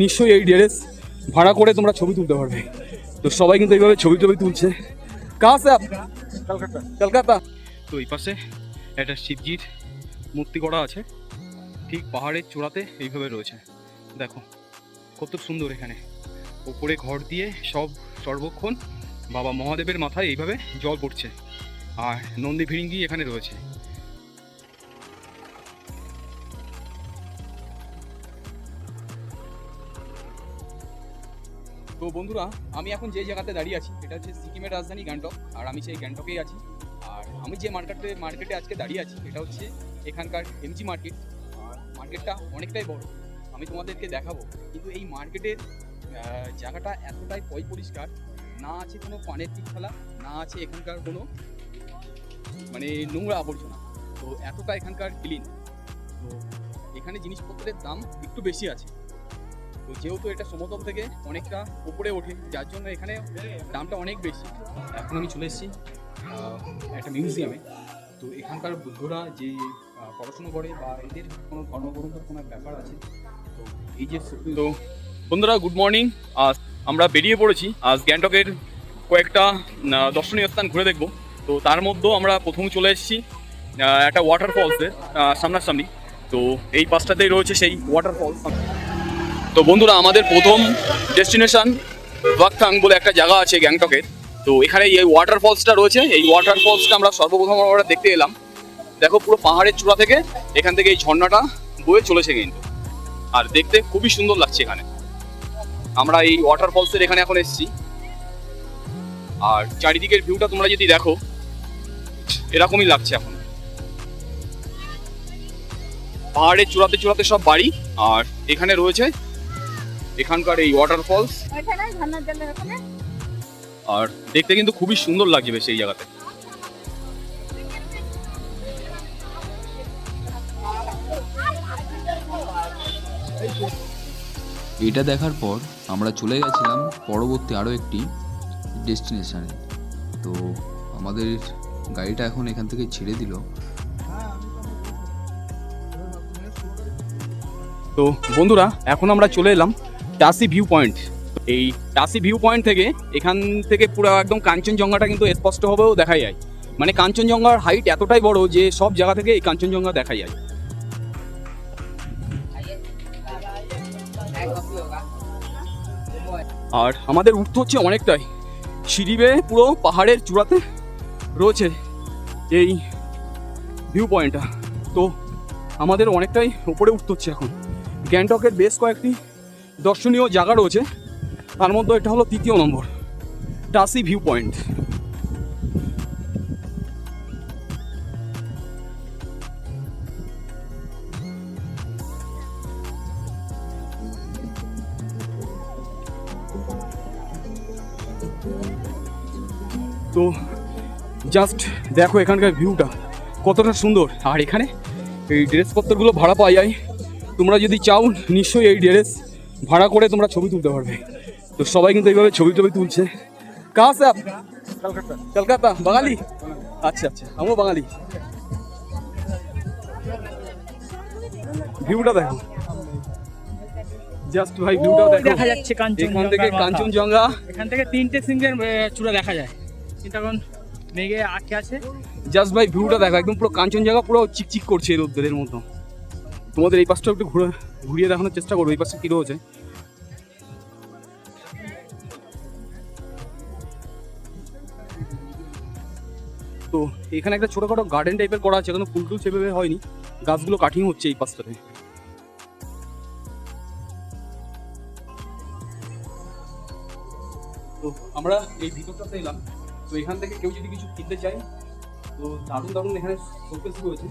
নিশ্চয়ই এই ড্রেস ভাড়া করে তোমরা ছবি তুলতে পারবে। তো সবাই কিন্তু এইভাবে ছবি তুলছে। কাহা সে আপ? কলকাতা। তো এই পাশে একটা শিবজির মূর্তি করা আছে, ঠিক পাহাড়ের চূড়াতে এইভাবে রয়েছে। দেখো কত সুন্দর, এখানে ওপরে ঘর দিয়ে সর্বক্ষণ বাবা মহাদেবের মাথায় এইভাবে জল পড়ছে, আর নন্দী ভিড়িঙ্গি এখানে রয়েছে। তো বন্ধুরা, আমি এখন যে জায়গাতে দাঁড়িয়ে আছি এটা হচ্ছে সিকিমের রাজধানী গ্যাংটক, আর আমি সেই গ্যাংটকেই আছি। আর আমি যে মার্কেটে আজকে দাঁড়িয়ে আছি এটা হচ্ছে এখানকার এমজি মার্কেট। আর মার্কেটটা অনেকটাই বড়, আমি তোমাদেরকে দেখাবো। কিন্তু এই মার্কেটের জায়গাটা এতটাই পরিষ্কার, না আছে কোনো পানের দিক ফেলা, না আছে এখানকার কোনো মানে নোংরা আবর্জনা। তো এতটা এখানকার ক্লিন। তো এখানে জিনিসপত্রের দাম একটু বেশি আছে, তো যেহেতু এটা সমতল থেকে অনেকটা উপরে ওঠে, যার জন্য এখানে দামটা অনেক বেশি। এখন আমি চলে এসেছি একটা মিউজিয়ামে। তো এখানকার বুদ্ধরা যে পড়াশুনো করে বা এদের কোনো ধর্মগ্রন্থের কোনো ব্যাপার আছে। তো এই যে তো বন্ধুরা, গুড মর্নিং। আজ আমরা বেরিয়ে পড়েছি আজ গ্যাংটকের কয়েকটা দর্শনীয় স্থান ঘুরে দেখব। তো তার মধ্যেও আমরা প্রথম চলে এসেছি একটা ওয়াটারফলসের সামনাসামনি। তো এই পাশটাতেই রয়েছে সেই ওয়াটারফলস। তো বন্ধুরা, আমাদের প্রথম ডেস্টিনেশন ওয়াকথাং বলে একটা জায়গা আছে গ্যাংটকের। তো এখানে এই ওয়াটারফলসটা রয়েছে, এই ওয়াটারফলসটা আমরা সর্বপ্রথম আমরা দেখতে এলাম। দেখো পুরো পাহাড়ের চূড়া থেকে এখান থেকে এই ঝর্ণাটা বয়ে চলেছে কিন্তু, আর দেখতে খুবই সুন্দর লাগছে এখানে। আমরা এই ওয়াটারফলসের এখানে এখন এসেছি, আর চারিদিকের ভিউটা তোমরা যদি দেখো এরকমই লাগছে। এখন পাহাড়ের চূড়াতে সব বাড়ি, আর এখানে রয়েছে এখানকার এই ওয়াটারফলস, আর দেখতে কিন্তু খুবই সুন্দর লাগছে বেশ এই জায়গাতে। এটা দেখার পর আমরা চলে গেছিলাম পরবর্তী আরও একটি ডেস্টিনেশনে। তো আমাদের গাড়িটা এখন এখান থেকে ছেড়ে দিল। তো বন্ধুরা, এখন আমরা চলে এলাম টাসি ভিউ পয়েন্ট। এই টাসি ভিউ পয়েন্ট থেকে এখান থেকে পুরো একদম কাঞ্চনজঙ্ঘাটা কিন্তু স্পষ্টভাবেও দেখা যায়। মানে কাঞ্চনজঙ্ঘার হাইট এতটাই বড় যে সব জায়গা থেকে এই কাঞ্চনজঙ্ঘা দেখা যায়। আর আমাদের উঠতে হচ্ছে অনেকটাই, সিঁড়ি বেয়ে পুরো পাহাড়ের চূড়াতে রয়েছে এই ভিউ পয়েন্টটা। তো আমাদের অনেকটাই উপরে উঠতে হচ্ছে। এখন গ্যাংটকের বেশ কয়েকটি দর্শনীয় জায়গা রয়েছে, তার মধ্যে এটা হলো 3য় নম্বর টাসি ভিউ পয়েন্ট। তো জাস্ট দেখো এখানকার ভিউটা কতটা সুন্দর। আর এখানে এই ড্রেসপত্রগুলো ভাড়া পাওয়া যায়, তোমরা যদি চাও নিশ্চয়ই এই ড্রেস ভাড়া করে তোমরা ছবি তুলতে পারবে। তো সবাই কিন্তু এইভাবে ছবি তুলছে। কাহা সে আপ? কলকাতা। বাঙালি? আচ্ছা আচ্ছা, আমিও বাঙালি। ভিউটা দেখো, জাস্ট ভাই ভিউটা দেখো, দেখা যাচ্ছে এখান থেকে কাঞ্চনজঙ্ঘা। এখান থেকে 3টে সিঙ্গেল চূড়া দেখা যায়, কিন্তু এখন মেঘে আটকে আছে। জাস্ট ভাই ভিউটা দেখো, একদম পুরো কাঞ্চনজঙ্ঘা পুরো চিকচিক করছে রোদ্রের মতো। তোমাদের এই পাশটা একটু ঘুরিয়ে দেখানোর চেষ্টা করবো এই পাশটা কি রয়েছে। তো এখানে একটা ছোটখাটো গার্ডেন টাইপের করা আছে, কোনো ফুল টুল সেভাবে হয়নি, গাছগুলো কাটিং হচ্ছে এই পাশটাতে। তো আমরা এই ভিতরটাতে এলাম। তো এখান থেকে কেউ যদি কিছু কিনতে চায় তো দারুণ এখানে শোকেস রয়েছে,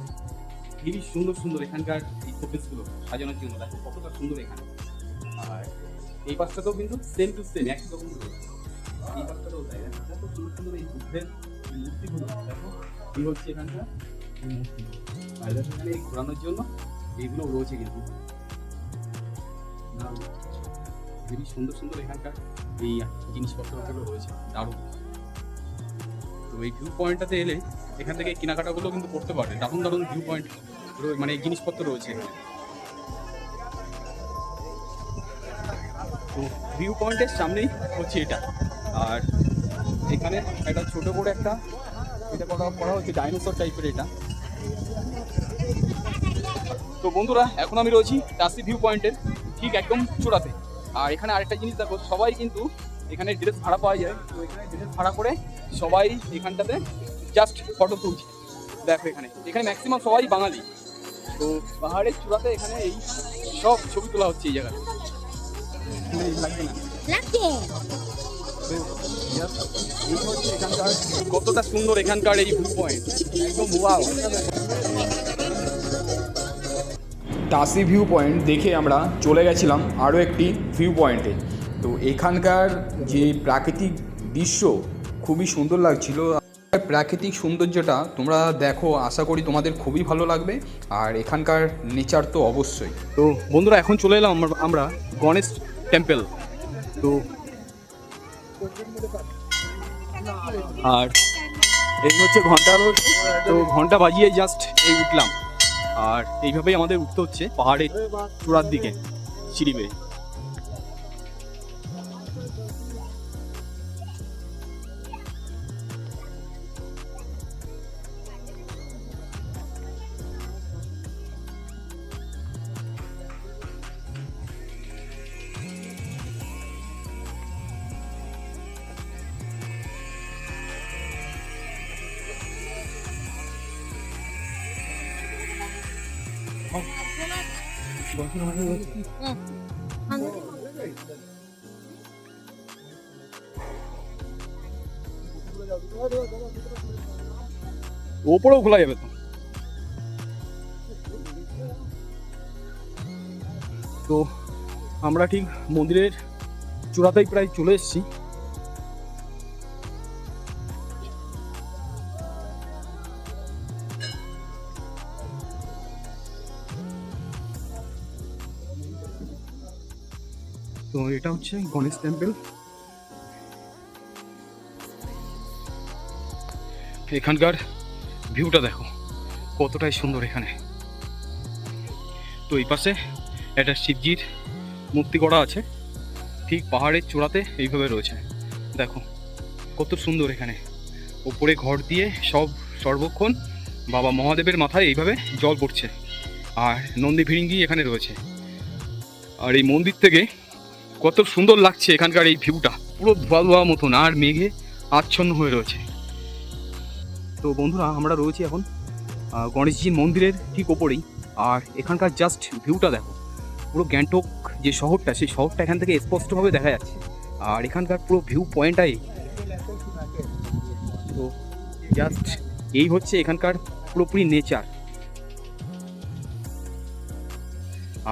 খুবই সুন্দর এখানকার এই শোকেসগুলো সাজানোর জন্য। দেখো কতটা সুন্দর এখানে। আর এই পাশটাতেও কিন্তু সেম টু সেম একই রকম রয়েছে, এই পাশটাতেও তাই। দেখো কত সুন্দর এই বুদ্ধের মূর্তিগুলো। দেখো এই হচ্ছে এখানকার এই মূর্তিগুলো, আর এখানে ঘোরানোর জন্য এইগুলো রয়েছে কিন্তু খুবই সুন্দর এখানকার এই জিনিসপত্রগুলো রয়েছে, দারুণ। তো এই ভিউ পয়েন্টটাতে এলে এখান থেকে কেনাকাটাগুলো কিন্তু করতে পারবে। দারুণ ভিউ পয়েন্ট মানে জিনিসপত্র রয়েছে এখানে। তো ভিউ পয়েন্টের সামনেই হচ্ছে এটা। আর এখানে একটা ছোট করে একটা এটা করা হচ্ছে ডাইনোসর টাইপের এটা। তো বন্ধুরা এখন আমি রয়েছি টাসি ভিউ পয়েন্টের ঠিক একদম চূড়াতে। আর এখানে আরেকটা জিনিস দেখো, সবাই কিন্তু এখানে ড্রেস ভাড়া পাওয়া যায়। তো এখানে ড্রেস ভাড়া করে সবাই এখানটাতে জাস্ট ফটো তুলছে। দেখো এখানে ম্যাক্সিমাম সবাই বাঙালি। তো পাহাড়ের চূড়াতে এখানে এই সব ছবি তোলা হচ্ছে এই জায়গায়। লাগবে না? তো just এই হচ্ছে এখানকার কতটা সুন্দর এখানকার এই ভিউ পয়েন্ট, একদম ওয়াও। টাসি ভিউ পয়েন্ট দেখে আমরা চলে গেছিলাম আরও একটি ভিউ পয়েন্টে। তো এখানকার যে প্রাকৃতিক দৃশ্য খুবই সুন্দর লাগছিল। প্রাকৃতিক সৌন্দর্যটা তোমরা দেখো, আশা করি তোমাদের খুবই ভালো লাগবে। আর এখানকার নেচার তো অবশ্যই। তো বন্ধুরা এখন চলে এলাম আমরা গণেশ টেম্পল। তো আর এই হচ্ছে ঘন্টা রোড। তো ঘন্টা বাজিয়ে জাস্ট এই উঠলাম। আর এইভাবেই আমাদের উঠতে হচ্ছে পাহাড়ের চূড়ার দিকে সিঁড়ি বেয়ে। ওপরেও খোলা যাবে তো। তো আমরা ঠিক মন্দিরের চূড়াতেই প্রায় চলে এসেছি। তো এটা হচ্ছে গণেশ টেম্পল। এখানকার ভিউটা দেখো কতটাই সুন্দর এখানে। তো এই পাশে একটা শিবজির মূর্তি করা আছে, ঠিক পাহাড়ের চূড়াতে এইভাবে রয়েছে। দেখো কত সুন্দর এখানে। ওপরে ঘর দিয়ে সর্বক্ষণ বাবা মহাদেবের মাথায় এইভাবে জল পড়ছে। আর নন্দী ভিড়িঙ্গি এখানে রয়েছে। আর এই মন্দির থেকে কত সুন্দর লাগছে এখানকার এই ভিউটা, পুরো ধোয়া ধোয়া মতন আর মেঘে আচ্ছন্ন হয়ে রয়েছে। তো বন্ধুরা আমরা রয়েছি এখন গণেশজির মন্দিরের ঠিক ওপরেই। আর এখানকার জাস্ট ভিউটা দেখো, পুরো গ্যাংটক যে শহরটা, সেই শহরটা এখান থেকে স্পষ্টভাবে দেখা যাচ্ছে। আর এখানকার পুরো ভিউ পয়েন্টটাই। তো জাস্ট এই হচ্ছে এখানকার পুরোপুরি নেচার।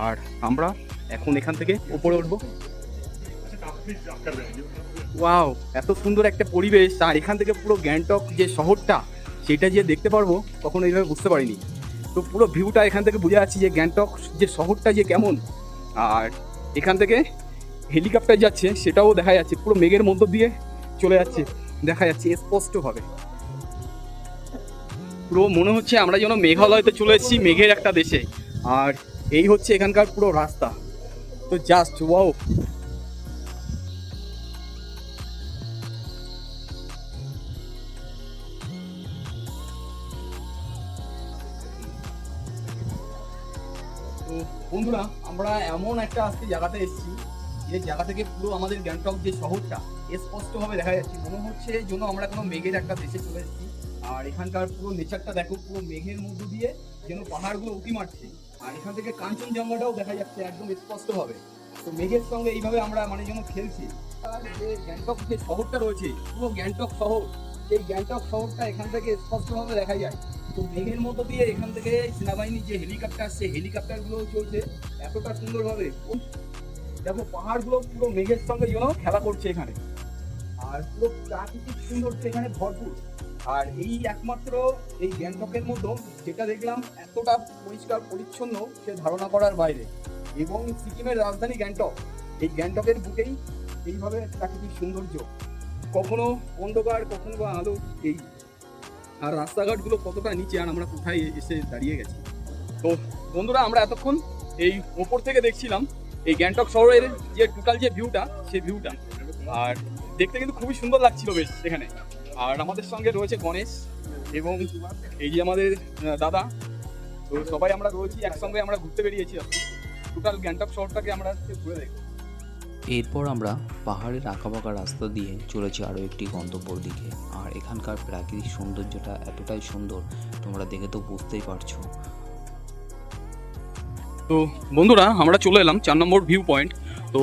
আর আমরা এখন এখান থেকে উপরে উঠবো। ওয়াও, এত সুন্দর একটা পরিবেশ। আর এখান থেকে পুরো গ্যাংটক যে শহরটা, সেটা যে দেখতে পারবো কখনো এইভাবে বুঝতে পারিনি। তো পুরো ভিউটা এখান থেকে বুঝে যাচ্ছি যে গ্যাংটক যে শহরটা যে কেমন। আর এখান থেকে হেলিকপ্টার যাচ্ছে, সেটাও দেখা যাচ্ছে, পুরো মেঘের মধ্য দিয়ে চলে যাচ্ছে, দেখা যাচ্ছে স্পষ্টভাবে। পুরো মনে হচ্ছে আমরা যেন মেঘালয়তে চলে এসেছি, মেঘের একটা দেশে। আর এই হচ্ছে এখানকার পুরো রাস্তা। তো জাস্ট ওয়াও। তো বন্ধুরা আমরা এমন একটা আজকে জায়গাতে এসেছি, যে জায়গা থেকে পুরো আমাদের গ্যাংটক যে শহরটা স্পষ্টভাবে দেখা যাচ্ছে। মনে হচ্ছে যেন আমরা কোনো মেঘের একটা দেশে চলে এসেছি। আর এখানকার পুরো নেচারটা দেখো, পুরো মেঘের মধ্য দিয়ে যেন পাহাড়গুলো উঁকি মারছে। আর এখান থেকে কাঞ্চনজঙ্ঘাটাও দেখা যাচ্ছে একদম স্পষ্টভাবে। তো মেঘের সঙ্গে এইভাবে আমরা যেন খেলছি। আর যে গ্যাংটক যে শহরটা রয়েছে, পুরো গ্যাংটক শহর, এই গ্যাংটক শহরটা এখান থেকে স্পষ্টভাবে দেখা যায়। তো মেঘের মধ্য দিয়ে এখান থেকে সেনাবাহিনীর যে হেলিকপ্টার, সেই হেলিকপ্টারগুলো চলছে এতটা সুন্দরভাবে। দেখো পাহাড়গুলো পুরো মেঘের সঙ্গে যেন খেলা করছে এখানে। আর পুরো প্রাকৃতিক সৌন্দর্য এখানে ভরপুর। আর এই একমাত্র এই গ্যাংটকের মতো যেটা দেখলাম এতটা পরিষ্কার পরিচ্ছন্ন, সে ধারণা করার বাইরে। এবং সিকিমের রাজধানী গ্যাংটক, এই গ্যাংটকের বুকেই এইভাবে প্রাকৃতিক সৌন্দর্য, কখনো অন্ধকার কখনো বা আলো। এই আর রাস্তাঘাটগুলো কতটা নিচে, আর আমরা কোথায় এসে দাঁড়িয়ে গেছি। তো বন্ধুরা আমরা এতক্ষণ এই ওপর থেকে দেখছিলাম এই গ্যাংটক শহরের যে টোটাল যে ভিউটা, সেই ভিউটা। আর দেখতে কিন্তু খুবই সুন্দর লাগছিল বেশ এখানে। আর আমাদের সঙ্গে রয়েছে গণেশ এবং এই যে আমাদের দাদা। তো সবাই আমরা রয়েছি একসঙ্গে, আমরা ঘুরতে বেরিয়েছি আজকে। টোটাল গ্যাংটক শহরটাকে আমরা ঘুরে দেখব। এরপর আমরা পাহাড়ের আঁকাবাঁকা রাস্তা দিয়ে চলেছি আরও একটি গন্তব্যর দিকে। আর এখানকার প্রাকৃতিক সৌন্দর্যটা এতটাই সুন্দর, তোমরা দেখে তো বুঝতেই পারছো। তো বন্ধুরা, আমরা চলে এলাম 4 নম্বর ভিউ পয়েন্ট। তো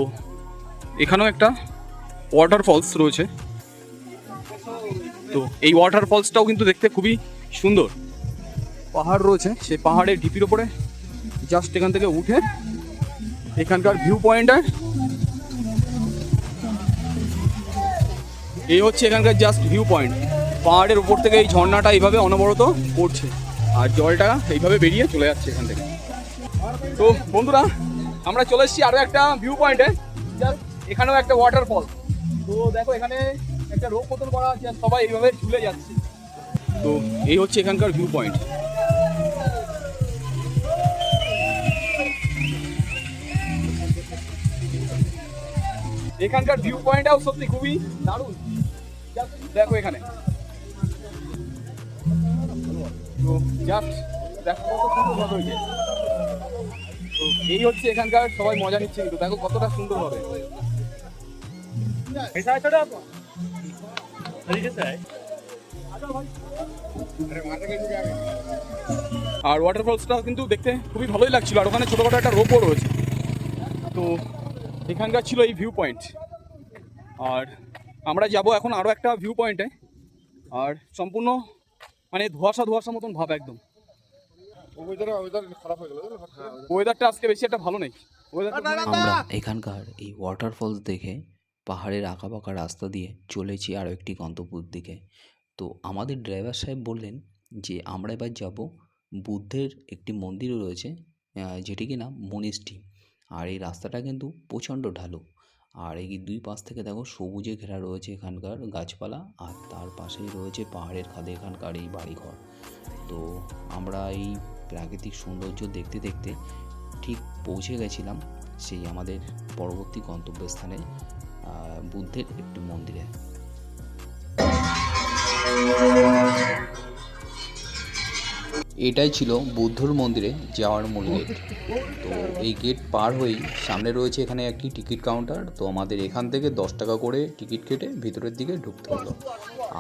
এখানেও একটা ওয়াটার ফলস রয়েছে। তো এই ওয়াটার ফলসটাও কিন্তু দেখতে খুবই সুন্দর। পাহাড় রয়েছে, সেই পাহাড়ের ঢিপির ওপরে জাস্ট এখান থেকে উঠে এখানকার ভিউ পয়েন্টটা এই হচ্ছে এখানকার জাস্ট ভিউ পয়েন্ট। পাহাড়ের উপর থেকে এই ঝর্ণাটা এইভাবে অনবরত পড়ছে আর জলটা এইভাবে বেরিয়ে চলে যাচ্ছে এখান থেকে। তো বন্ধুরা, আমরা চলে এসেছি আরও একটা ভিউ পয়েন্টে। জাস্ট এখানেও একটা ওয়াটারফল। তো দেখো এখানে একটা রোপ মতন করা আছে আর সবাই এইভাবে ঝুলে যাচ্ছে। তো এই হচ্ছে এখানকার ভিউ পয়েন্ট। এখানকার ভিউ পয়েন্টটাও সত্যি খুবই দারুণ। দেখো এখানে, তো জাস্ট দেখো কত সুন্দর ভাবে হয়েছে। তো এই হচ্ছে এখানকার সবাই মজা নিচ্ছে, কিন্তু দেখো কতটা সুন্দর হবে। আর ওয়াটারফলসটা কিন্তু দেখতে খুবই ভালোই লাগছিল। আর ওখানে ছোটোখাটো একটা রোপও রয়েছে। তো এখানকার ছিল এই ভিউ পয়েন্ট। আর আমরা যাব এখন আরও একটা ভিউ পয়েন্টে। আর সম্পূর্ণ মানে ধোঁয়াশা ধোঁয়াশা মতন ভাব একদম। ওয়েদারটা আজকে বেশি একটা ভালো নেই। আমরা এখানকার এই ওয়াটারফলস দেখে পাহাড়ের আঁকাবাঁকা রাস্তা দিয়ে চলেছি আরও একটি গন্তব্যের দিকে। তো আমাদের ড্রাইভার সাহেব বললেন যে আমরা এবার যাব বুদ্ধের একটি মন্দির রয়েছে, যেটি কিনা মনিষ্ঠি। আর এই রাস্তাটা কিন্তু প্রচণ্ড ঢালু। আর এই দুই পাশ থেকে দেখো সবুজে ঘেরা রয়েছে এখানকার গাছপালা, আর তার পাশেই রয়েছে পাহাড়ের খাদে এখানকার এই বাড়িঘর। তো আমরা এই প্রাকৃতিক সৌন্দর্য দেখতে দেখতে ঠিক পৌঁছে গেছিলাম সেই আমাদের পরবর্তী গন্তব্যস্থানে, বুদ্ধের একটি মন্দিরে। এটাই ছিল বুদ্ধর মন্দিরে যাওয়ার মূল গেট। তো এই গেট পার হয়েই সামনে রয়েছে এখানে একটি টিকিট কাউন্টার। তো আমাদের এখান থেকে 10 টাকা করে টিকিট কেটে ভিতরের দিকে ঢুকতে হলো।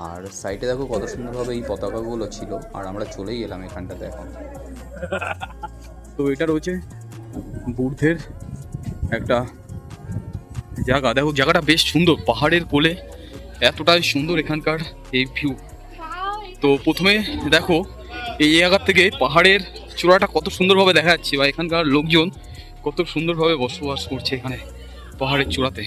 আর সাইডে দেখো কত সুন্দরভাবে এই পতাকাগুলো ছিল। আর আমরা চলেই এলাম এখানটাতে এখন। তো এটা রয়েছে বুদ্ধের একটা জায়গা। দেখো জায়গাটা বেশ সুন্দর, পাহাড়ের কোলে এতটাই সুন্দর এখানকার এই ভিউ। তো প্রথমে দেখো এই জায়গার থেকে পাহাড়ের চূড়াটা কত সুন্দরভাবে দেখা যাচ্ছে, বা এখানকার লোকজন কত সুন্দরভাবে বসবাস করছে এখানে পাহাড়ের চূড়াতে।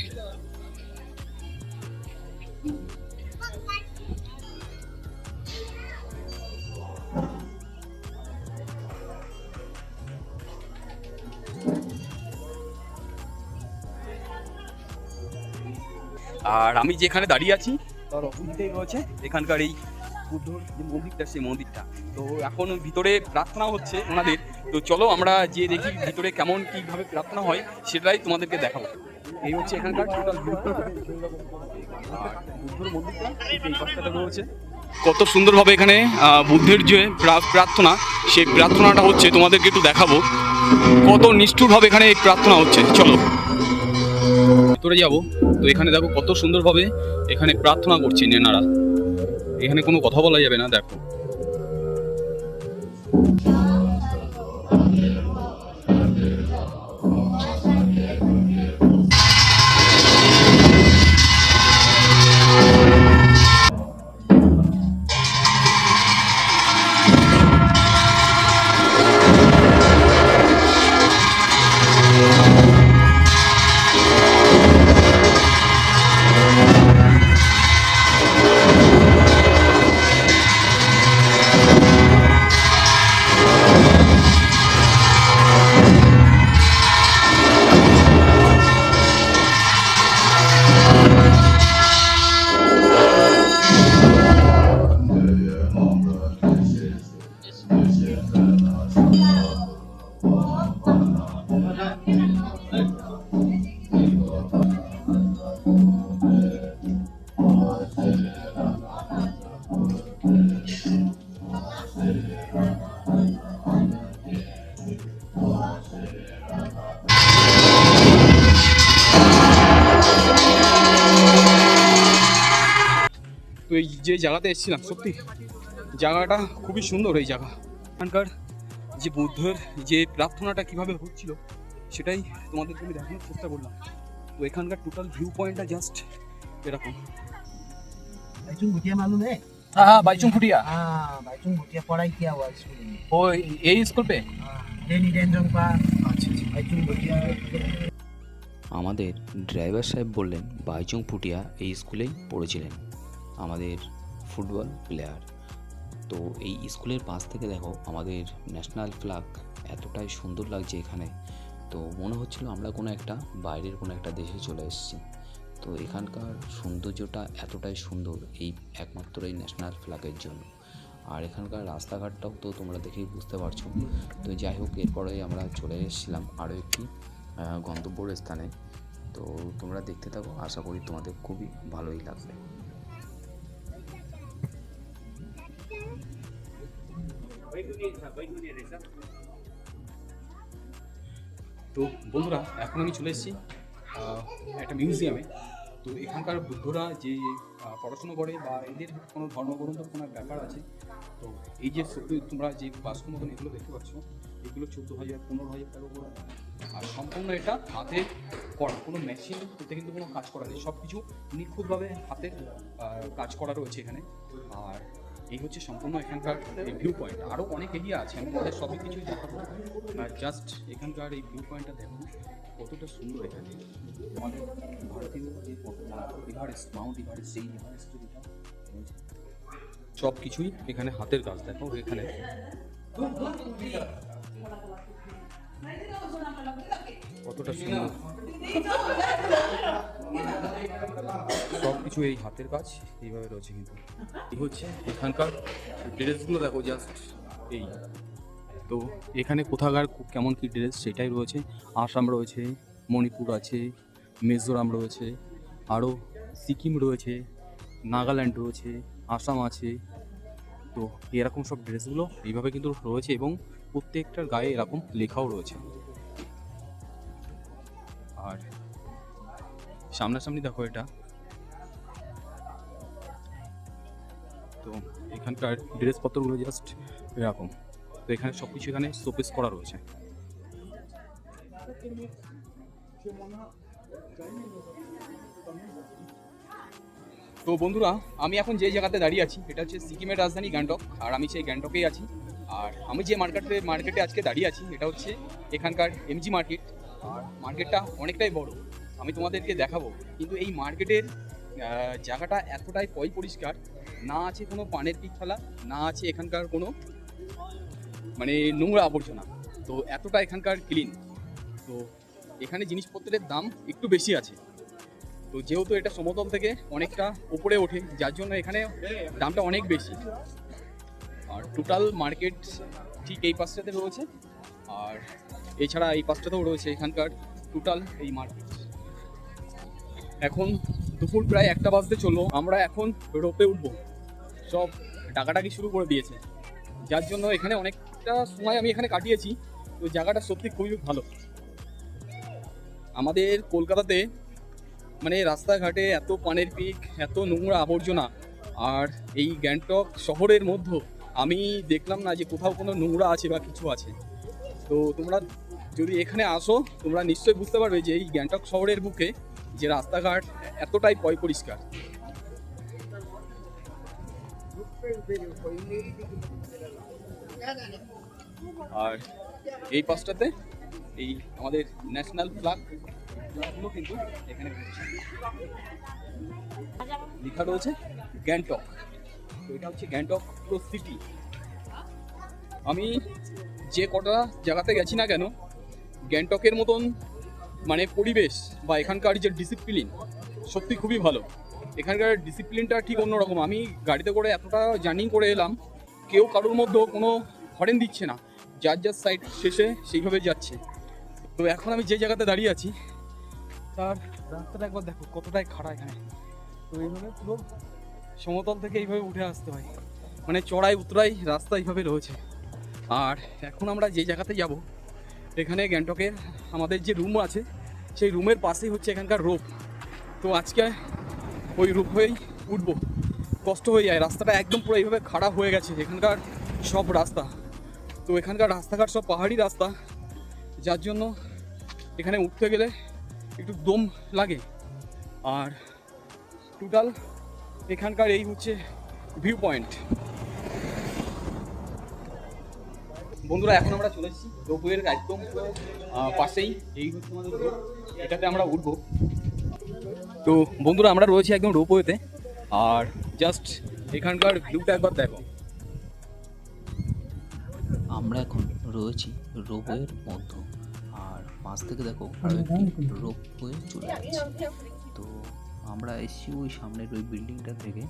আর আমি যেখানে দাঁড়িয়ে আছি তার অপোজিটেই রয়েছে এখানকার এই বুদ্ধর যে মন্দিরটা, সেই মন্দিরটা। তো এখন ভিতরে প্রার্থনা হচ্ছে ওনাদের। তো চলো আমরা যে দেখি ভিতরে কেমন কীভাবে প্রার্থনা হয়, সেটাই তোমাদেরকে দেখাবো। এই হচ্ছে এখানকার টোটাল বুদ্ধর মন্দিরটা, এই পাশটাতে রয়েছে। কত সুন্দরভাবে এখানে বুদ্ধের যে প্রার্থনা, সেই প্রার্থনাটা হচ্ছে, তোমাদেরকে একটু দেখাবো কত নিষ্ঠুরভাবে এখানে এই প্রার্থনা হচ্ছে। চলো ভিতরে যাবো। তো এখানে দেখো কত সুন্দরভাবে এখানে প্রার্থনা করছেন এনারা। এখানে কোনো কথা বলা যাবে না, দেখো। এই যে জায়গাতে এসেছিলাম সত্যি জায়গাটা খুবই সুন্দর। এই জায়গা এখানকার যে বুদ্ধের যে প্রার্থনাটা কিভাবে হচ্ছিল সেটাই তোমাদেরকে আমি দেখানোর চেষ্টা করলাম। তো এখানকার টোটাল ভিউ পয়েন্টটা জাস্ট এরকম। भाईचुंग भुटिया मालूम है? हाँ बाईचुंग फुटिया हाँ, भाईचुंग भुटिया पढ़ाई किया हुआ स्कूल में। वो यही स्कूल पे। डेनी डेंजन का अच्छा भाईचुंग भुटिया। আমাদের ড্রাইভার সাহেব বললেন বাইচুং ফুটিয়া এই স্কুলেই পড়েছিলেন, আমাদের ফুটবল প্লেয়ার। তো এই স্কুলের পাশ থেকে দেখো আমাদের ন্যাশনাল ফ্ল্যাগ এতটাই সুন্দর লাগছে এখানে, তো মনে হচ্ছিল আমরা কোনো একটা বাইরের কোনো একটা দেশে চলে এসেছি। তো এখানকার সৌন্দর্যটা এতটাই সুন্দর এই একমাত্র এই ন্যাশনাল ফ্ল্যাগের জন্য। আর এখানকার রাস্তাঘাটটাও তো তোমরা দেখেই বুঝতে পারছো। তো যাই হোক, এরপরে আমরা চলে এসেছিলাম আরও একটি গন্তব্যর স্থানে। তো তোমরা দেখতে থাকো, আশা করি তোমাদের খুবই ভালোই লাগবে। তো বন্ধুরা এখন আমি চলে এসেছি একটা মিউজিয়ামে। তো এখানকার বুদ্ধরা যে পড়াশুনো করে বা এদের কোনো ধর্মগ্রন্থর কোনো ব্যাপার আছে। তো এই যে তোমরা যে বাস্কর মতন এগুলো দেখতে পাচ্ছ, এগুলো 14,000 15,000 টাকা করে। আর সম্পূর্ণ এটা হাতে করা, কোনো মেশিন এতে কিন্তু কোনো কাজ করা নেই, সব কিছু নিখুঁতভাবে হাতের কাজ করা রয়েছে এখানে। আর এই হচ্ছে সম্পূর্ণ এখানকার এই ভিউ পয়েন্ট। আরও অনেক এরিয়া আছে, আমি তোমাদের সবই কিছুই দেখাবো। জাস্ট এখানকার এই ভিউ পয়েন্টটা দেখো কতটা সুন্দর। এখানে আমাদের ভারতীয় যে এভারেস্ট, মাউন্ট এভারেস্ট, সেই এভারেস্টের এটা সব কিছুই এখানে হাতের কাজ। দেখো এখানে কতটা সুন্দর, সব কিছু এই হাতের কাজ এইভাবে রয়েছে। কিন্তু এই হচ্ছে এখানকার ড্রেসগুলো দেখো জাস্ট এই। তো এখানে কোথাকার কেমন কী ড্রেস সেটাই রয়েছে। আসাম রয়েছে, মণিপুর আছে, মিজোরাম রয়েছে, আরও সিকিম রয়েছে, নাগাল্যান্ড রয়েছে, আসাম আছে। তো এরকম সব ড্রেসগুলো এইভাবে কিন্তু রয়েছে এবং প্রত্যেকটার গায়ে এরকম লেখাও রয়েছে। আর সামনাসামনি দেখো এটা। তো এখানকার ড্রেসপত্রগুলো জাস্ট এরকম। তো এখানে সব কিছু এখানে শোপিস করা রয়েছে। তো বন্ধুরা আমি এখন যে জায়গাতে দাঁড়িয়ে আছি এটা হচ্ছে সিকিমের রাজধানী গ্যাংটক। আর আমি সেই গ্যাংটকেই আছি। আর আমি যে মার্কেটে আজকে দাঁড়িয়ে আছি এটা হচ্ছে এখানকার এমজি মার্কেট। আর মার্কেটটা অনেকটাই বড়, আমি তোমাদেরকে দেখাবো। কিন্তু এই মার্কেটের জায়গাটা এতটাই পরিষ্কার, না আছে কোনো পানের পিক ফেলা, না আছে এখানকার কোনো মানে নোংরা আবর্জনা। তো এতটা এখানকার ক্লিন। তো এখানে জিনিসপত্রের দাম একটু বেশি আছে। তো যেহেতু এটা সমতল থেকে অনেকটা উপরে ওঠে, যার জন্য এখানে দামটা অনেক বেশি। আর টোটাল মার্কেট ঠিক এই পাশটাতে রয়েছে, আর এছাড়া এই পাশটাতেও রয়েছে এখানকার টোটাল এই মার্কেট। এখন দুপুর প্রায় 1টা বাজতে চললো, আমরা এখন রোপে উঠবো। সব ডাকাডাকি শুরু করে দিয়েছে, যার জন্য এখানে অনেকটা সময় আমি এখানে কাটিয়েছি। তো জায়গাটা সত্যি খুবই ভালো। আমাদের কলকাতাতে মানে রাস্তাঘাটে এত পানের পিক, এত নোংরা আবর্জনা, আর এই গ্যাংটক শহরের মধ্যে আমি দেখলাম না যে কোথাও কোনো নোংরা আছে বা কিছু আছে। তো তোমরা যদি এখানে আসো তোমরা নিশ্চয়ই বুঝতে পারবে যে এই গ্যাংটক শহরের বুকে যে রাস্তাঘাট এতটাই পরিষ্কার। আর এই পাশটাতে এই আমাদের ন্যাশনাল ফ্ল্যাগগুলো কিন্তু এখানে লেখা রয়েছে গ্যাংটক। তো এটা হচ্ছে গ্যাংটক পুরো সিটি। আমি যে কটা জায়গাতে গেছি না কেন, গ্যাংটকের মতন মানে পরিবেশ বা এখানকার যে ডিসিপ্লিন সত্যি খুবই ভালো। এখানকার ডিসিপ্লিনটা ঠিক অন্যরকম। আমি গাড়িতে করে এতটা জার্নি করে এলাম, কেউ কারোর মধ্যে কোনো হরেন দিচ্ছে না, যার যার সাইড শেষে সেইভাবে যাচ্ছে। তো এখন আমি যে জায়গাতে দাঁড়িয়ে আছি তার রাস্তাটা একবার দেখো কতটাই খাড়া এখানে। তো এইভাবে পুরো সমতল থেকে এইভাবে উঠে আসতে হয়, মানে চড়াই উতরাই রাস্তা এইভাবে রয়েছে। আর এখন আমরা যে জায়গাতে যাব এখানে গ্যাংটকের আমাদের যে রুম আছে সেই রুমের পাশেই হচ্ছে এখানকার রোপ। তো আজকে ওই রোপ হয়েই উঠবো। কষ্ট হয়ে যায়, রাস্তাটা একদম পুরো এইভাবে খারাপ হয়ে গেছে এখানকার সব রাস্তা। তো এখানকার রাস্তাঘাট সব পাহাড়ি রাস্তা, যার জন্য এখানে উঠতে গেলে একটু দম লাগে। আর টোটাল এখানকার এই হচ্ছে ভিউ পয়েন্ট। বন্ধুরা এখন আমরা চলে এসেছি রোপওয়ের একদম পাশেই, এই হচ্ছে আমাদের rope, এটাতে আমরা উঠবো। তো বন্ধুরা আমরা রয়েছি একদম রোপওয়েতে, আর জাস্ট এখানকার ভিউটা একবার দেখো। আমরা এখন রয়েছি রোপওয়ের মধ্যে, আর পাশ থেকে দেখো আরও একটি রোপওয়ে চলে যাচ্ছে। তো আমরা এসেছি ওই সামনের ওই বিল্ডিংটা থেকে,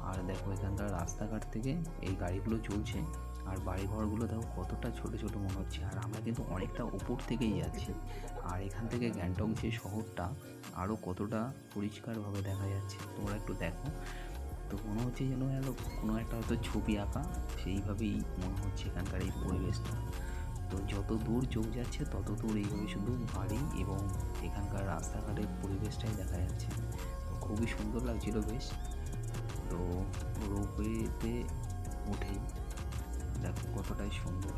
আর দেখো এখানকার রাস্তাঘাট থেকে এই গাড়িগুলো চলছে, আর বাড়িঘরগুলো দেখো কতটা ছোট ছোট মনে হচ্ছে। আর আমরা কিন্তু অনেকটা উপর থেকেই যাচ্ছি, আর এখান থেকে গ্যাংটক যে শহরটা আরও কতটা পরিষ্কারভাবে দেখা যাচ্ছে তোমরা একটু দেখো। তো মনে হচ্ছে যেন কোনো একটা হয়তো ছবি আঁকা, সেইভাবেই মনে হচ্ছে এখানকার এই পরিবেশটা। তো যত দূর চোখ যাচ্ছে তত দূর এইভাবে শুধু বাড়ি এবং এখানকার রাস্তাঘাটের পরিবেশটাই দেখা যাচ্ছে। তো খুবই সুন্দর লাগছিল বেশ। তো রোপওয়েতে উঠেই দেখো কতটাই সুন্দর।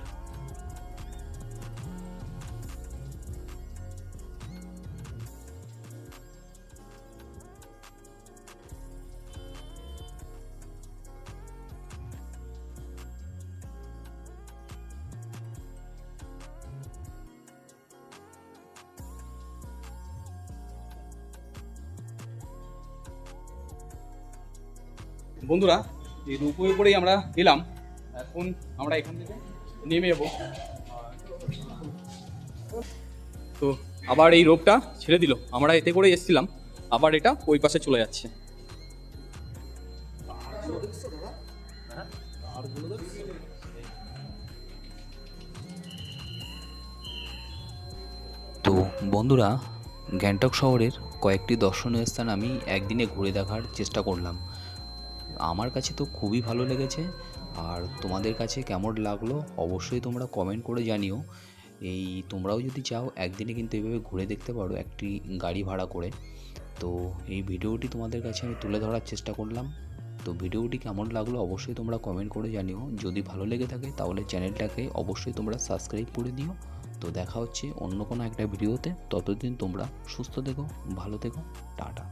বন্ধুরা এই রোপওয়ে করেই আমরা এলাম, এখন আমরা এখান থেকে নেমে যাবো। তো আবার এই রোপটা ছেড়ে দিল, আমরা এতে করে এসেছিলাম, আবার এটা ওই পাশে চলে যাচ্ছে। তো বন্ধুরা, গ্যাংটক শহরের কয়েকটি দর্শনীয় স্থান আমি একদিনে ঘুরে দেখার চেষ্টা করলাম। আমার কাছে তো খুবই ভালো লেগেছে, আর তোমাদের কাছে কেমন লাগলো অবশ্যই তোমরা কমেন্ট করে জানিও। এই তোমরাও যদি চাও একদিনে কিন্তু এভাবে ঘুরে দেখতে পারো একটি গাড়ি ভাড়া করে। তো এই ভিডিওটি তোমাদের কাছে আমি তুলে ধরার চেষ্টা করলাম। তো ভিডিওটি কেমন লাগলো অবশ্যই তোমরা কমেন্ট করে জানিও। যদি ভালো লেগে থাকে তাহলে চ্যানেলটাকে অবশ্যই তোমরা সাবস্ক্রাইব করে দিও। তো দেখা হচ্ছে অন্য কোনো একটা ভিডিওতে, ততদিন তোমরা সুস্থ থেকো, ভালো থেকো, টাটা।